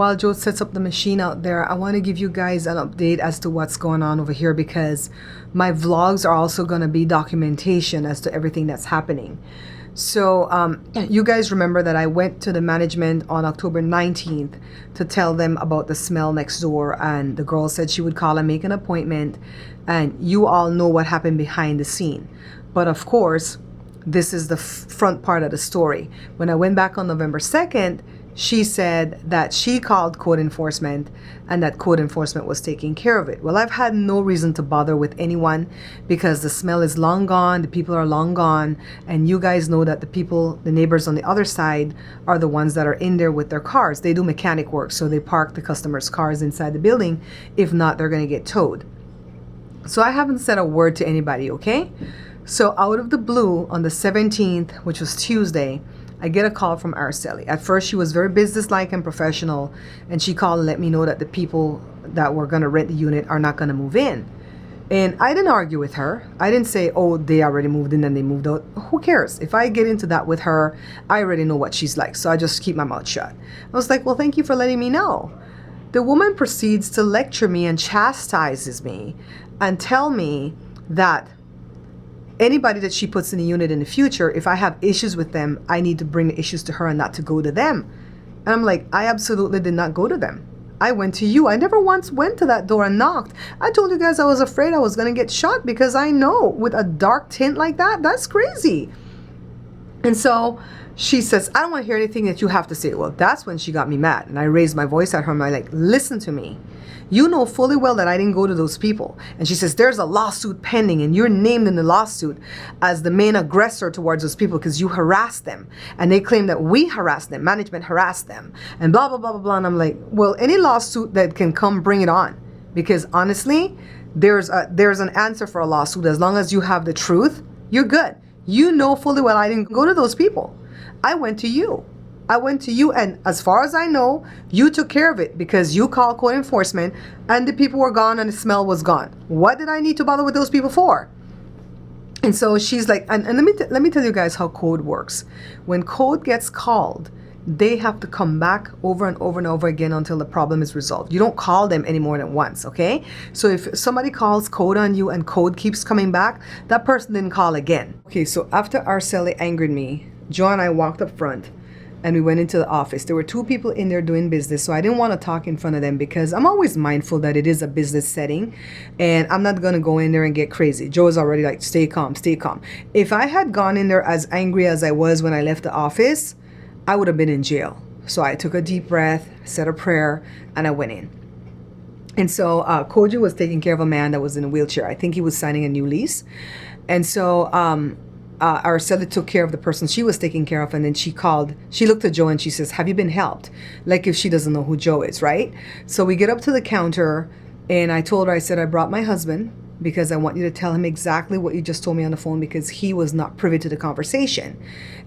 while Joe sets up the machine out there, I want to give you guys an update as to what's going on over here, because my vlogs are also going to be documentation as to everything that's happening. So you guys remember that I went to the management on October 19th to tell them about the smell next door, and the girl said she would call and make an appointment, and you all know what happened behind the scene. But of course, this is the front part of the story. When I went back on November 2nd, she said that she called code enforcement and that code enforcement was taking care of it. Well, I've had no reason to bother with anyone because the smell is long gone, the people are long gone, and you guys know that the neighbors on the other side are the ones that are in there with their cars. They do mechanic work, so they park the customers' cars inside the building. If not, they're going to get towed. So I haven't said a word to anybody, okay? So out of the blue, on the 17th, which was Tuesday, I get a call from Araceli. At first, she was very businesslike and professional, and she called and let me know that the people that were going to rent the unit are not going to move in. And I didn't argue with her. I didn't say, oh, they already moved in and they moved out. Who cares? If I get into that with her, I already know what she's like, so I just keep my mouth shut. I was like, well, thank you for letting me know. The woman proceeds to lecture me and chastises me and tell me that anybody that she puts in the unit in the future, if I have issues with them, I need to bring the issues to her and not to go to them. And I'm like, I absolutely did not go to them. I went to you. I never once went to that door and knocked. I told you guys I was afraid I was going to get shot, because I know with a dark tint like that, that's crazy. And so she says, I don't want to hear anything that you have to say. Well, that's when she got me mad. And I raised my voice at her. And I'm like, listen to me. You know fully well that I didn't go to those people. And she says, there's a lawsuit pending, and you're named in the lawsuit as the main aggressor towards those people because you harassed them. And they claim that we harassed them, management harassed them, and blah, blah, blah, blah, blah. And I'm like, well, any lawsuit that can come, bring it on. Because honestly, there's an answer for a lawsuit. As long as you have the truth, you're good. You know fully well I didn't go to those people. I went to you. I went to you, and as far as I know, you took care of it because you called code enforcement and the people were gone and the smell was gone. What did I need to bother with those people for? And so she's like, and let me tell you guys how code works. When code gets called, they have to come back over and over and over again until the problem is resolved. You don't call them any more than once, okay? So if somebody calls code on you and code keeps coming back, that person didn't call again. Okay, so after Araceli angered me, Joe and I walked up front and we went into the office. There were two people in there doing business, so I didn't want to talk in front of them because I'm always mindful that it is a business setting and I'm not going to go in there and get crazy. Joe is already like, stay calm, stay calm. If I had gone in there as angry as I was when I left the office, I would have been in jail. So I took a deep breath, said a prayer, and I went in. And so Kojo was taking care of a man that was in a wheelchair. I think he was signing a new lease. And so Araceli took care of the person she was taking care of, and then she looked at Joe and she says, have you been helped? Like if she doesn't know who Joe is, right? So we get up to the counter and I told her, I said, I brought my husband because I want you to tell him exactly what you just told me on the phone because he was not privy to the conversation.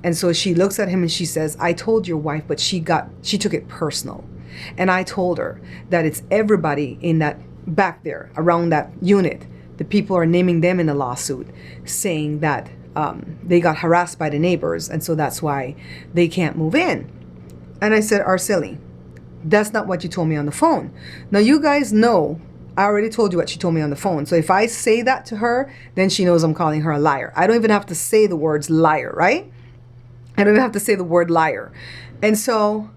And so she looks at him and she says, I told your wife, but she took it personal. And I told her that it's everybody in that back there around that unit. The people are naming them in the lawsuit saying that they got harassed by the neighbors, and so that's why they can't move in. And I said, Araceli, that's not what you told me on the phone. Now you guys know I already told you what she told me on the phone. So if I say that to her, then she knows I'm calling her a liar. I don't even have to say the words liar, right? I don't even have to say the word liar. And so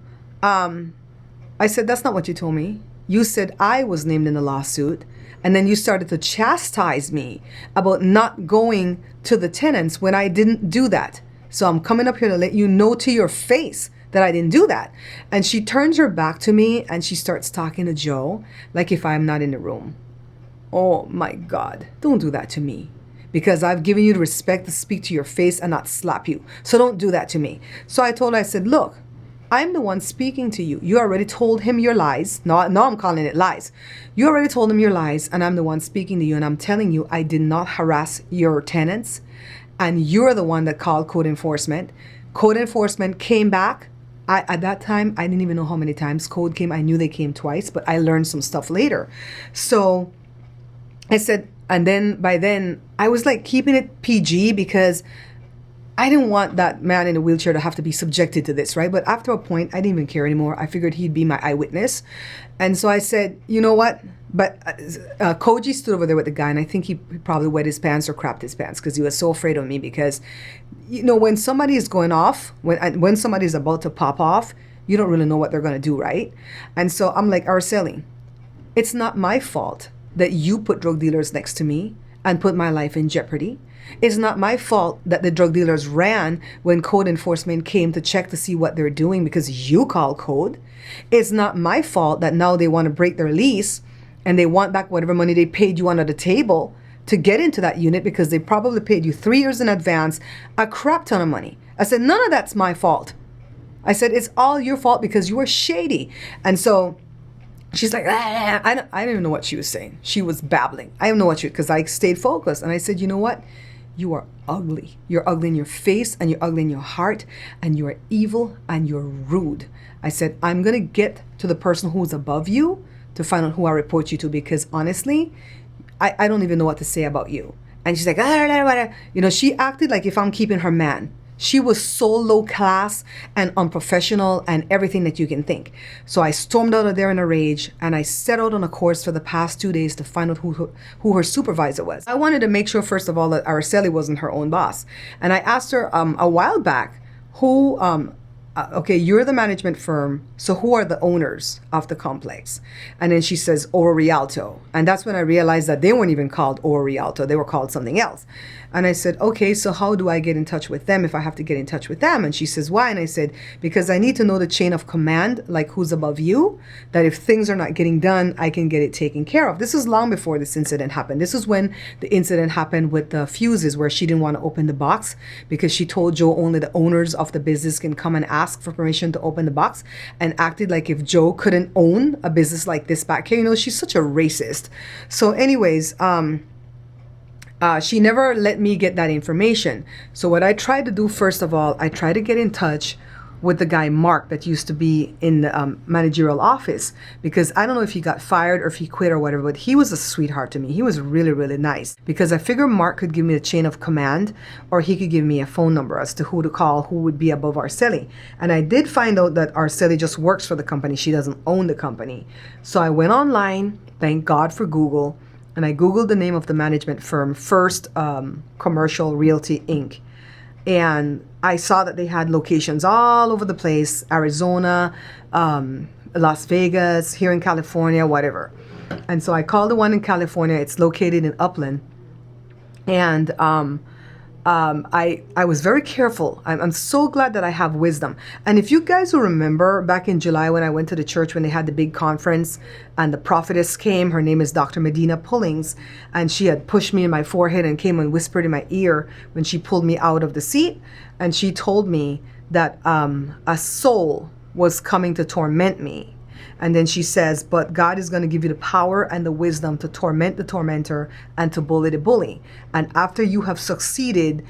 I said, that's not what you told me. You said I was named in the lawsuit. And then you started to chastise me about not going to the tenants when I didn't do that. So I'm coming up here to let you know to your face that I didn't do that. And she turns her back to me and she starts talking to Joe like if I'm not in the room. Oh my God, don't do that to me. Because I've given you the respect to speak to your face and not slap you. So don't do that to me. So I told her, I said, look, I'm the one speaking to you. You already told him your lies. No, I'm calling it lies. You already told him your lies, and I'm the one speaking to you. And I'm telling you, I did not harass your tenants. And you're the one that called code enforcement. Code enforcement came back. At that time, I didn't even know how many times code came. I knew they came twice, but I learned some stuff later. So I said, and then by then, I was like keeping it PG because I didn't want that man in a wheelchair to have to be subjected to this, right? But after a point, I didn't even care anymore. I figured he'd be my eyewitness. And so I said, you know what? But Koji stood over there with the guy, and I think he probably wet his pants or crapped his pants because he was so afraid of me. Because, you know, when somebody is going off, when somebody is about to pop off, you don't really know what they're going to do, right? And so I'm like, Araceli, it's not my fault that you put drug dealers next to me and put my life in jeopardy. It's not my fault that the drug dealers ran when code enforcement came to check to see what they're doing because you called code. It's not my fault that now they want to break their lease and they want back whatever money they paid you under the table to get into that unit because they probably paid you 3 years in advance, a crap ton of money. I said, none of that's my fault. I said, it's all your fault because you were shady. And so she's like, I don't even know what she was saying. She was babbling. I don't know what because I stayed focused. And I said, you know what? You are ugly. You're ugly in your face and you're ugly in your heart and you are evil and you're rude. I said, I'm going to get to the person who's above you to find out who I report you to because honestly, I don't even know what to say about you. And she's like, you know, she acted like if I'm keeping her man. She was so low class and unprofessional and everything that you can think. So I stormed out of there in a rage and I set out on a course for the past 2 days to find out who her supervisor was. I wanted to make sure, first of all, that Araceli wasn't her own boss. And I asked her a while back, who okay, you're the management firm, so who are the owners of the complex? And then she says, Oro Rialto. And that's when I realized that they weren't even called Oro Rialto, they were called something else. And I said, okay, so how do I get in touch with them if I have to get in touch with them? And she says, why? And I said, because I need to know the chain of command, like who's above you, that if things are not getting done, I can get it taken care of. This is long before this incident happened. This is when the incident happened with the fuses where she didn't want to open the box because she told Joe only the owners of the business can come and ask for permission to open the box and acted like if Joe couldn't own a business like this back here. You know, she's such a racist. So anyways, she never let me get that information. So what I tried to do, first of all, I tried to get in touch with the guy Mark that used to be in the managerial office, because I don't know if he got fired or if he quit or whatever, but he was a sweetheart to me. He was really, really nice, because I figured Mark could give me the chain of command, or he could give me a phone number as to who to call, who would be above Araceli. And I did find out that Araceli just works for the company. She doesn't own the company. So I went online, thank God for Google, and I Googled the name of the management firm, First Commercial Realty Inc. And I saw that they had locations all over the place, Arizona, Las Vegas, here in California, whatever. And so I called the one in California. It's located in Upland. And I was very careful. I'm so glad that I have wisdom. And if you guys will remember back in July when I went to the church when they had the big conference and the prophetess came, her name is Dr. Medina Pullings, and she had pushed me in my forehead and came and whispered in my ear when she pulled me out of the seat. And she told me that a soul was coming to torment me. And then she says, but God is going to give you the power and the wisdom to torment the tormentor and to bully the bully. And after you have succeeded,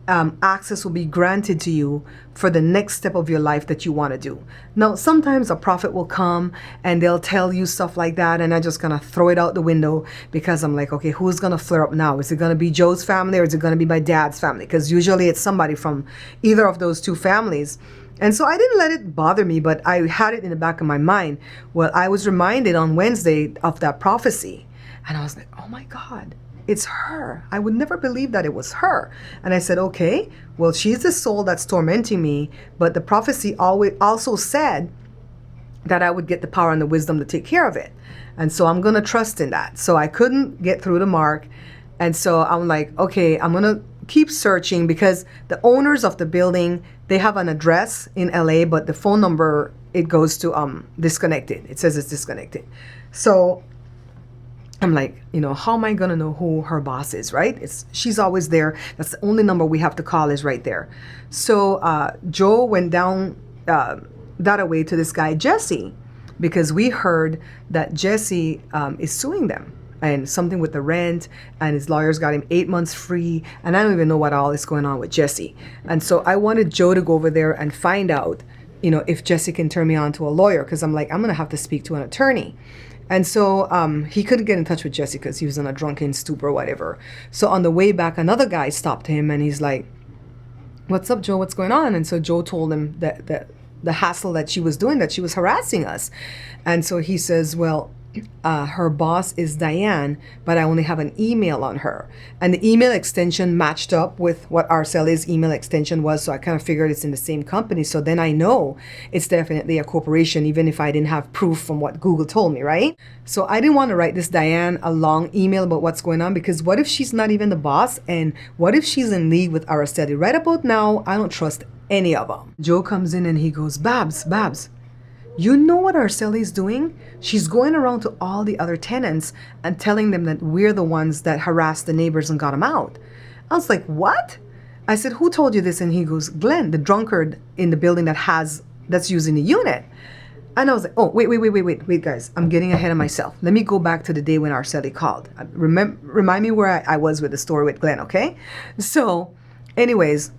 access will be granted to you for the next step of your life that you want to do. Now, sometimes a prophet will come and they'll tell you stuff like that, and I'm just going to throw it out the window because I'm like, okay, who's going to flare up now? Is it going to be Joe's family or is it going to be my dad's family? Because usually it's somebody from either of those two families. And so I didn't let it bother me, but I had it in the back of my mind. Well, I was reminded on Wednesday of that prophecy. And I was like, oh my God, it's her. I would never believe that it was her. And I said, okay, well, she's the soul that's tormenting me. But the prophecy always also said that I would get the power and the wisdom to take care of it. And so I'm going to trust in that. So I couldn't get through to Mark. And so I'm like, okay, I'm going to keep searching, because the owners of the building, they have an address in LA, but the phone number, it goes to disconnected. It says it's disconnected. So I'm like, you know, how am I going to know who her boss is, right? She's always there. That's the only number we have to call is right there. So Joe went down that way to this guy, Jesse, because we heard that Jesse is suing them. And something with the rent, and his lawyers got him 8 months free, and I don't even know what all is going on with Jesse. And so I wanted Joe to go over there and find out, you know, if Jesse can turn me on to a lawyer, because I'm like, I'm going to have to speak to an attorney. And so he couldn't get in touch with Jesse because he was in a drunken stupor or whatever. So on the way back, another guy stopped him, and he's like, what's up, Joe? What's going on? And so Joe told him that the hassle that she was doing, that she was harassing us. And so he says, well, her boss is Diane, but I only have an email on her. And the email extension matched up with what Arceli's email extension was. So I kind of figured it's in the same company. So then I know it's definitely a corporation, even if I didn't have proof from what Google told me, right? So I didn't want to write this Diane a long email about what's going on, because what if she's not even the boss? And what if she's in league with Araceli? Right about now, I don't trust any of them. Joe comes in and he goes, Babs, you know what Arceli's doing? She's going around to all the other tenants and telling them that we're the ones that harassed the neighbors and got them out. I was like, what? I said, who told you this? And he goes, Glenn, the drunkard in the building that's using the unit. And I was like, oh, wait, guys. I'm getting ahead of myself. Let me go back to the day when Arceli called. Remind me where I was with the story with Glenn, okay? So, anyways,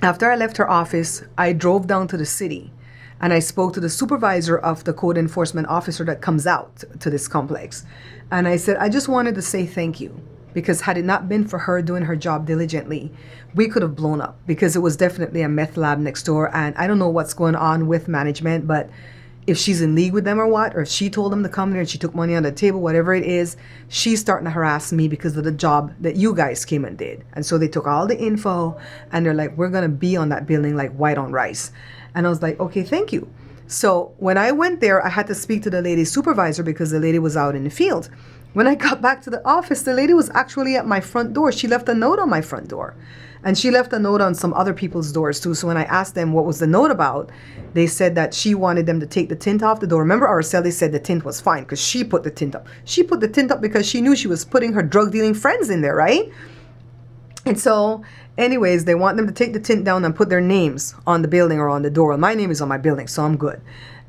after I left her office, I drove down to the city. And I spoke to the supervisor of the code enforcement officer that comes out to this complex. And I said, I just wanted to say thank you, because had it not been for her doing her job diligently, we could have blown up, because it was definitely a meth lab next door. And I don't know what's going on with management, but if she's in league with them or what, or if she told them to come there and she took money on the table, whatever it is, she's starting to harass me because of the job that you guys came and did. And so they took all the info and they're like, we're going to be on that building like white on rice. And I was like, okay, thank you. So when I went there, I had to speak to the lady supervisor because the lady was out in the field. When I got back to the office, the lady was actually at my front door. She left a note on my front door. And she left a note on some other people's doors too. So when I asked them what was the note about, they said that she wanted them to take the tint off the door. Remember, Araceli said the tint was fine because she put the tint up. She put the tint up because she knew she was putting her drug dealing friends in there, right? And so anyways, they want them to take the tint down and put their names on the building or on the door. Well, my name is on my building, so I'm good.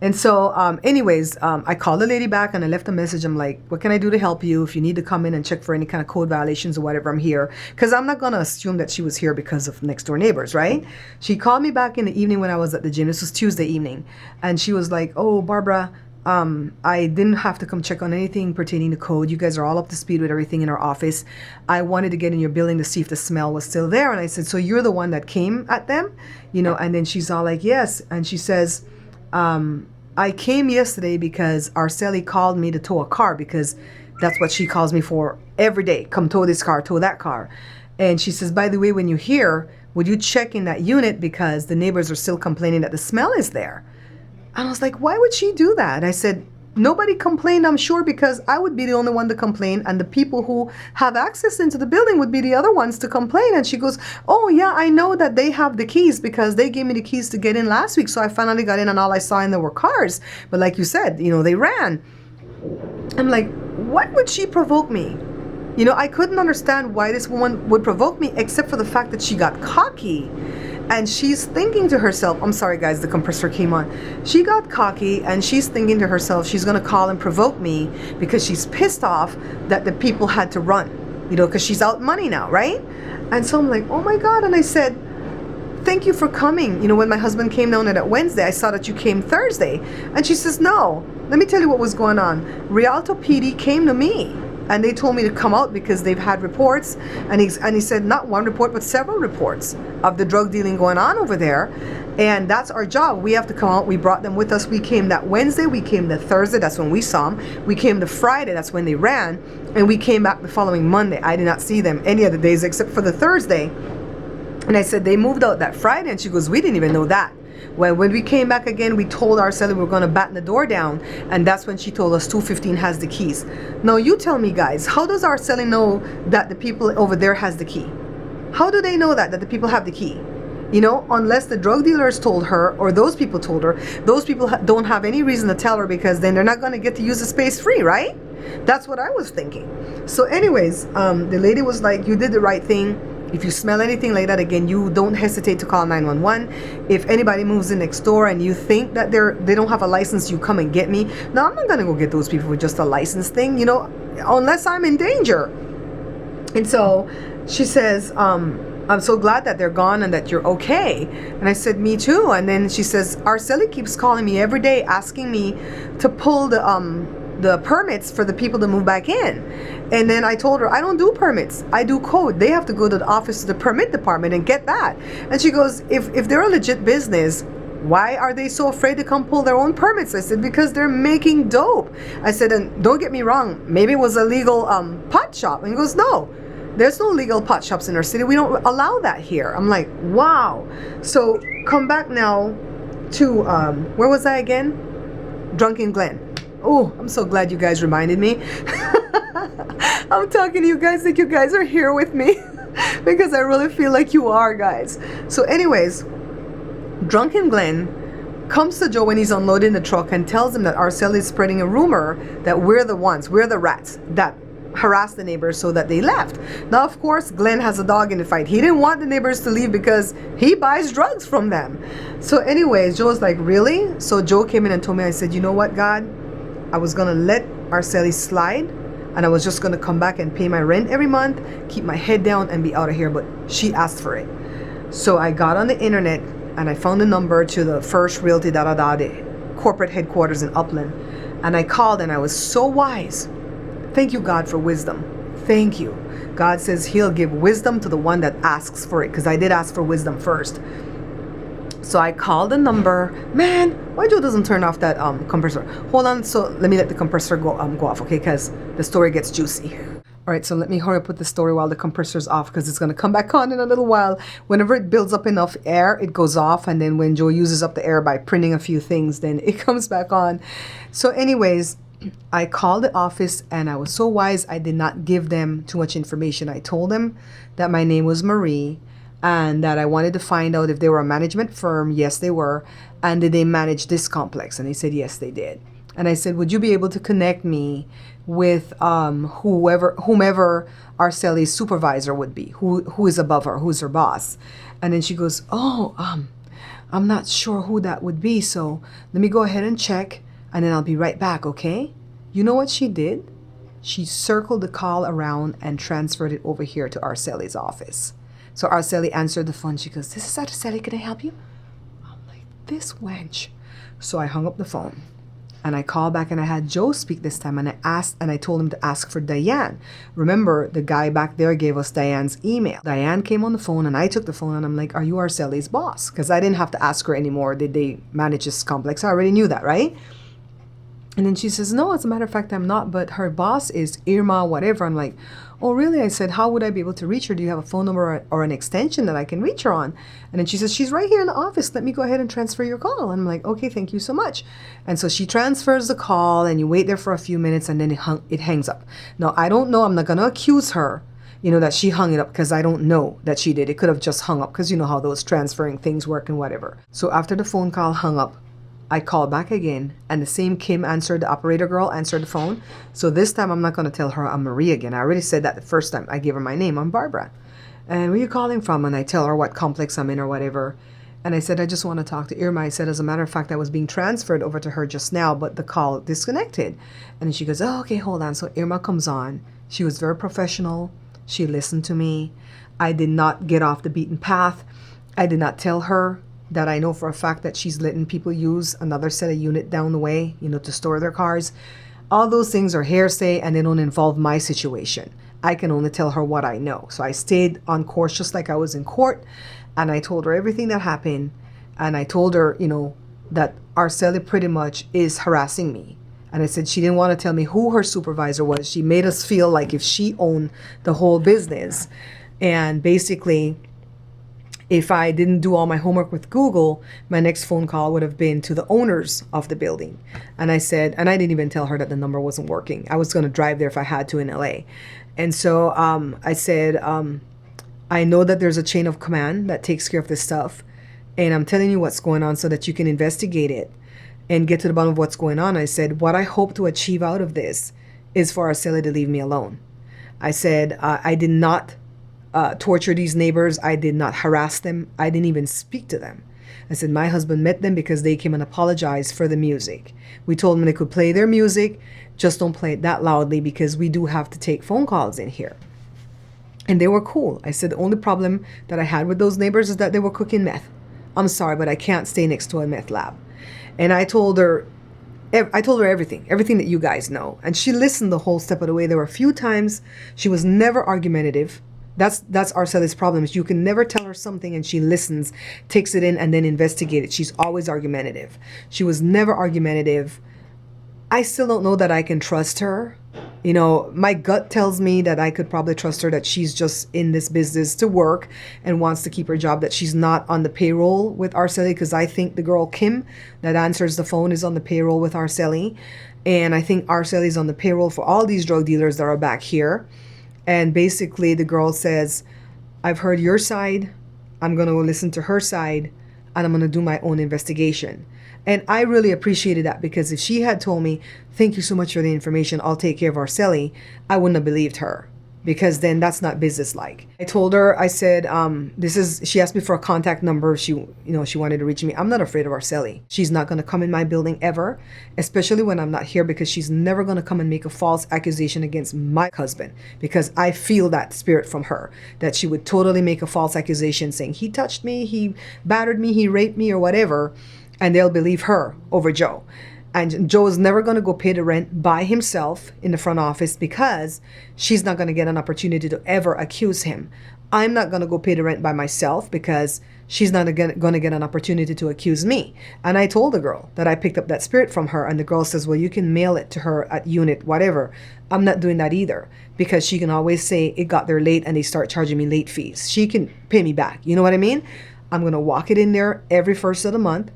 And so I called the lady back and I left a message. I'm like, what can I do to help you? If you need to come in and check for any kind of code violations or whatever, I'm here. Because I'm not going to assume that she was here because of next door neighbors, right? She called me back in the evening when I was at the gym. This was Tuesday evening. And she was like, oh, Barbara, I didn't have to come check on anything pertaining to code. You guys are all up to speed with everything in our office. I wanted to get in your building to see if the smell was still there. And I said, so you're the one that came at them? And then she's all like, yes. And she says, I came yesterday because Arceli called me to tow a car, because that's what she calls me for every day. Come tow this car, tow that car. And she says, by the way, when you're here, would you check in that unit because the neighbors are still complaining that the smell is there? And I was like, why would she do that? I said, nobody complained, I'm sure, because I would be the only one to complain, and the people who have access into the building would be the other ones to complain. And she goes, oh yeah, I know that they have the keys because they gave me the keys to get in last week. So I finally got in and all I saw in there were cars. But like you said, they ran. I'm like, what would she provoke me? I couldn't understand why this woman would provoke me, except for the fact that she got cocky. And she's thinking to herself, I'm sorry guys, the compressor came on. She got cocky and she's thinking to herself, she's going to call and provoke me because she's pissed off that the people had to run, because she's out money now, right? And so I'm like, oh my God. And I said, thank you for coming. When my husband came down on that Wednesday, I saw that you came Thursday. And she says, no, let me tell you what was going on. Rialto PD came to me. And they told me to come out because they've had reports. And he said not one report, but several reports of the drug dealing going on over there. And that's our job. We have to come out. We brought them with us. We came that Wednesday. We came the Thursday. That's when we saw them. We came the Friday. That's when they ran. And we came back the following Monday. I did not see them any other days except for the Thursday. And I said, they moved out that Friday. And she goes, we didn't even know that. When we came back again, we told Arceli we were going to batten the door down, and that's when she told us 215 has the keys. Now you tell me, guys, how does Arceli know that the people over there has the key? How do they know that the people have the key? Unless the drug dealers told her or those people told her. Those people don't have any reason to tell her, because then they're not going to get to use the space free, right? That's what I was thinking. So anyways, the lady was like, you did the right thing. If you smell anything like that again, you don't hesitate to call 911. If anybody moves in next door and you think that they don't have a license, you come and get me. Now, I'm not going to go get those people with just a license thing, unless I'm in danger. And so she says, I'm so glad that they're gone and that you're okay. And I said, me too. And then she says, Arceli keeps calling me every day asking me to pull the permits for the people to move back in. And then I told her, I don't do permits. I do code. They have to go to the office of the permit department and get that. And she goes, if they're a legit business, why are they so afraid to come pull their own permits? I said, because they're making dope. I said, and don't get me wrong, maybe it was a legal pot shop. And he goes, no, there's no legal pot shops in our city. We don't allow that here. I'm like, wow. So come back now to, where was I again? Drunken Glen. Oh, I'm so glad you guys reminded me. I'm talking to you guys like you guys are here with me because I really feel like you are, guys. So anyways, Drunken Glen comes to Joe when he's unloading the truck and tells him that Araceli is spreading a rumor that we're the rats that harassed the neighbors so that they left. Now, of course, Glenn has a dog in the fight. He didn't want the neighbors to leave because he buys drugs from them. So anyways, Joe was like, really? So Joe came in and told me, I said, you know what, God? I was going to let Araceli slide and I was just going to come back and pay my rent every month, keep my head down and be out of here. But she asked for it. So I got on the internet and I found the number to the First Realty the corporate headquarters in Upland. And I called and I was so wise. Thank you, God, for wisdom. Thank you. God says he'll give wisdom to the one that asks for it, because I did ask for wisdom first. So I called the number. Man, why Joe doesn't turn off that compressor? Hold on, so let me let the compressor go off, okay? Because the story gets juicy. All right, so let me hurry up with the story while the compressor's off, because it's going to come back on in a little while. Whenever it builds up enough air, it goes off. And then when Joe uses up the air by printing a few things, then it comes back on. So anyways, I called the office and I was so wise, I did not give them too much information. I told them that my name was Marie and that I wanted to find out if they were a management firm. Yes, they were. And did they manage this complex? And they said, yes, they did. And I said, would you be able to connect me with whomever Araceli's supervisor would be, who is above her, who's her boss? And then she goes, I'm not sure who that would be. So let me go ahead and check. And then I'll be right back, okay? You know what she did? She circled the call around and transferred it over here to Araceli's office. So Araceli answered the phone. She goes, this is Araceli, can I help you? I'm like, this wench. So I hung up the phone. And I called back and I had Joe speak this time. And I told him to ask for Diane. Remember, the guy back there gave us Diane's email. Diane came on the phone and I took the phone and I'm like, are you Araceli's boss? Because I didn't have to ask her anymore. Did they manage this complex? I already knew that, right? And then she says, no, as a matter of fact, I'm not, but her boss is Irma, whatever. I'm like, oh, really? I said, how would I be able to reach her? Do you have a phone number or an extension that I can reach her on? And then she says, she's right here in the office. Let me go ahead and transfer your call. And I'm like, okay, thank you so much. And so she transfers the call and you wait there for a few minutes and then it hangs up. Now, I don't know. I'm not going to accuse her, that she hung it up because I don't know that she did. It could have just hung up because you know how those transferring things work and whatever. So after the phone call hung up, I called back again and the same Kim answered, the operator girl answered the phone. So this time I'm not going to tell her I'm Marie again. I already said that the first time I gave her my name. I'm Barbara. And where are you calling from? And I tell her what complex I'm in or whatever. And I said, I just want to talk to Irma. I said, as a matter of fact, I was being transferred over to her just now, but the call disconnected. And then she goes, oh, okay, hold on. So Irma comes on. She was very professional. She listened to me. I did not get off the beaten path. I did not tell her that I know for a fact that she's letting people use another set of unit down the way, to store their cars. All those things are hearsay and they don't involve my situation. I can only tell her what I know. So I stayed on course just like I was in court. And I told her everything that happened. And I told her, that Araceli pretty much is harassing me. And I said she didn't want to tell me who her supervisor was. She made us feel like if she owned the whole business. And basically, if I didn't do all my homework with Google, my next phone call would have been to the owners of the building. And I said, and I didn't even tell her that the number wasn't working. I was going to drive there if I had to in LA. And so I said, I know that there's a chain of command that takes care of this stuff. And I'm telling you what's going on so that you can investigate it and get to the bottom of what's going on. I said, what I hope to achieve out of this is for Araceli to leave me alone. I said, I did not torture these neighbors. I did not harass them. I didn't even speak to them. I said my husband met them because they came and apologized for the music. We told them they could play their music, just don't play it that loudly because we do have to take phone calls in here. And they were cool. I said the only problem that I had with those neighbors is that they were cooking meth. I'm sorry, but I can't stay next to a meth lab. And I told her, I told her everything that you guys know, and she listened the whole step of the way. There were a few times she was never argumentative. That's Arceli's problem, is you can never tell her something and she listens, takes it in, and then investigates it. She's always argumentative. She was never argumentative. I still don't know that I can trust her. You know, my gut tells me that I could probably trust her, that she's just in this business to work and wants to keep her job, that she's not on the payroll with Arceli, because I think the girl Kim that answers the phone is on the payroll with Arceli. And I think Arceli's on the payroll for all these drug dealers that are back here. And basically the girl says, I've heard your side, I'm going to listen to her side, and I'm going to do my own investigation. And I really appreciated that, because if she had told me, thank you so much for the information, I'll take care of Arceli, I wouldn't have believed her, because then that's not business-like. I told her, I said, she asked me for a contact number. She wanted to reach me. I'm not afraid of Arceli. She's not going to come in my building ever, especially when I'm not here, because she's never going to come and make a false accusation against my husband, because I feel that spirit from her, that she would totally make a false accusation saying he touched me, he battered me, he raped me, or whatever, and they'll believe her over Joe. And Joe is never going to go pay the rent by himself in the front office, because she's not going to get an opportunity to ever accuse him. I'm not going to go pay the rent by myself, because she's not going to get an opportunity to accuse me. And I told the girl that I picked up that spirit from her, and the girl says, well, you can mail it to her at unit, whatever. I'm not doing that either, because she can always say it got there late and they start charging me late fees. She can pay me back. You know what I mean? I'm going to walk it in there every first of the month.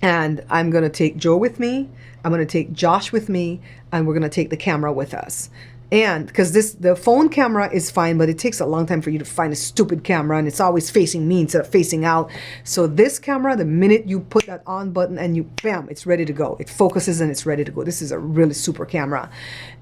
And I'm going to take Joe with me, I'm going to take Josh with me, and we're going to take the camera with us. And because the phone camera is fine, but it takes a long time for you to find a stupid camera, and it's always facing me instead of facing out. So this camera, the minute you put that on button and you, bam, it's ready to go. It focuses and it's ready to go. This is a really super camera.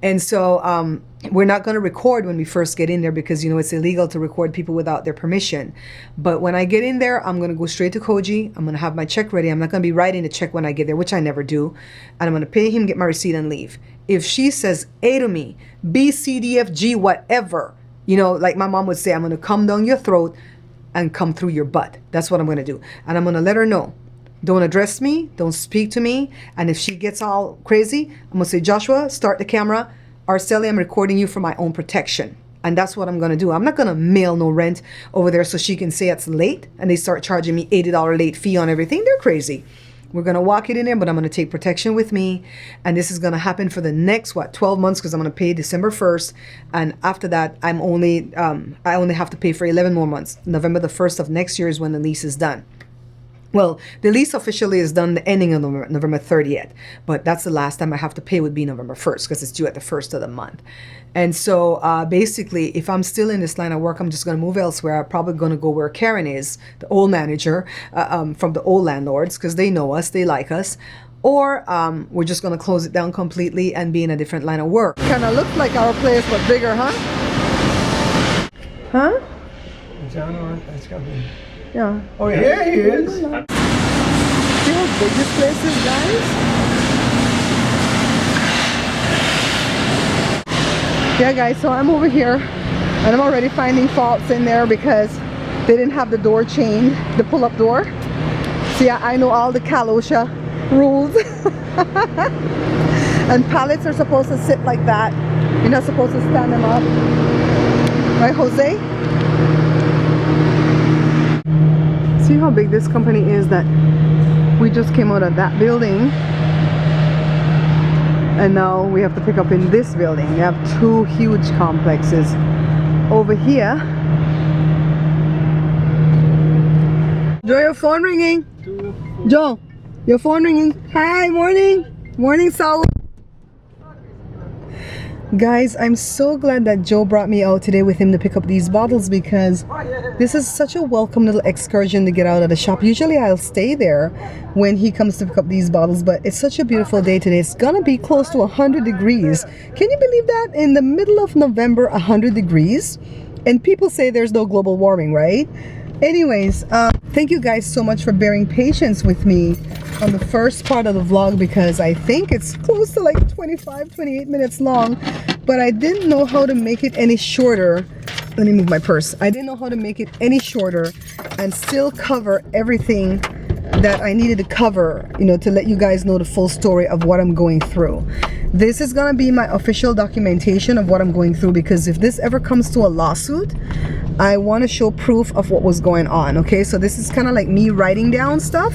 And so we're not going to record when we first get in there, because, you know, it's illegal to record people without their permission. But when I get in there, I'm going to go straight to Koji. I'm going to have my check ready. I'm not going to be writing the check when I get there, which I never do. And I'm going to pay him, get my receipt, and leave. If she says A to me, B, C, D, F, G, whatever, you know, like my mom would say, I'm going to come down your throat and come through your butt. That's what I'm going to do. And I'm going to let her know. Don't address me. Don't speak to me. And if she gets all crazy, I'm going to say, Joshua, start the camera. Arceli, I'm recording you for my own protection. And that's what I'm going to do. I'm not going to mail no rent over there so she can say it's late and they start charging me $80 late fee on everything. They're crazy. We're going to walk it in there, but I'm going to take protection with me. And this is going to happen for the next, 12 months, because I'm going to pay December 1st. And after that, I only have to pay for 11 more months. November the 1st of next year is when the lease is done. Well, the lease officially is done the ending of November 30th, but that's the last time I have to pay would be November 1st, because it's due at the 1st of the month. And so basically, if I'm still in this line of work, I'm just going to move elsewhere. I'm probably going to go where Karen is, the old manager from the old landlords, because they know us, they like us. Or we're just going to close it down completely and be in a different line of work. Kind of looks like our place, but bigger, huh? Huh? That's coming. Yeah. Oh, here he is. See how big this place is, guys? Yeah, guys, so I'm over here and I'm already finding faults in there because they didn't have the door chained, the pull-up door. See, I know all the Kalosha rules. And pallets are supposed to sit like that. You're not supposed to stand them up. Right, Jose? See how big this company is that we just came out of that building and now we have to pick up in this building. We have two huge complexes over here. Joe, your phone ringing. Joe, your phone ringing. Hi, morning. Morning, Saul. Guys, I'm so glad that Joe brought me out today with him to pick up these bottles, because this is such a welcome little excursion to get out of the shop. Usually I'll stay there when he comes to pick up these bottles, but it's such a beautiful day today. It's gonna be close to 100 degrees. Can you believe that? In the middle of November, 100 degrees? And people say there's no global warming, right? Anyways, thank you guys so much for bearing patience with me on the first part of the vlog, because I think it's close to like 28 minutes long, but I didn't know how to make it any shorter. Let me move my purse. I didn't know how to make it any shorter and still cover everything that I needed to cover, you know, to let you guys know the full story of what I'm going through. This is gonna be my official documentation of what I'm going through, because if this ever comes to a lawsuit, I want to show proof of what was going on. Okay, so this is kind of like me writing down stuff,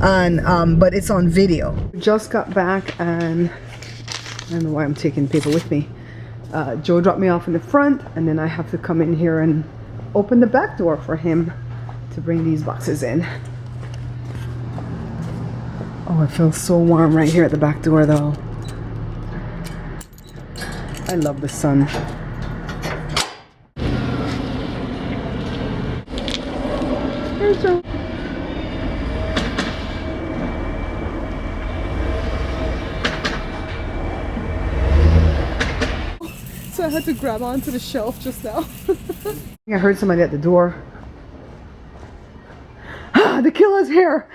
and but it's on video. Just got back, and I don't know why I'm taking paper with me. Joe dropped me off in the front, and then I have to come in here and open the back door for him to bring these boxes in. Oh, it feels so warm right here at the back door though. I love the sun. Here's Joe. So I had to grab onto the shelf just now. I heard somebody at the door. The killer's here.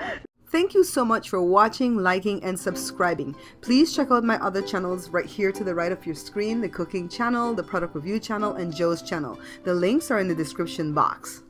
Thank you so much for watching, liking, and subscribing. Please check out my other channels right here to the right of your screen, the cooking channel, the product review channel, and Joe's channel. The links are in the description box.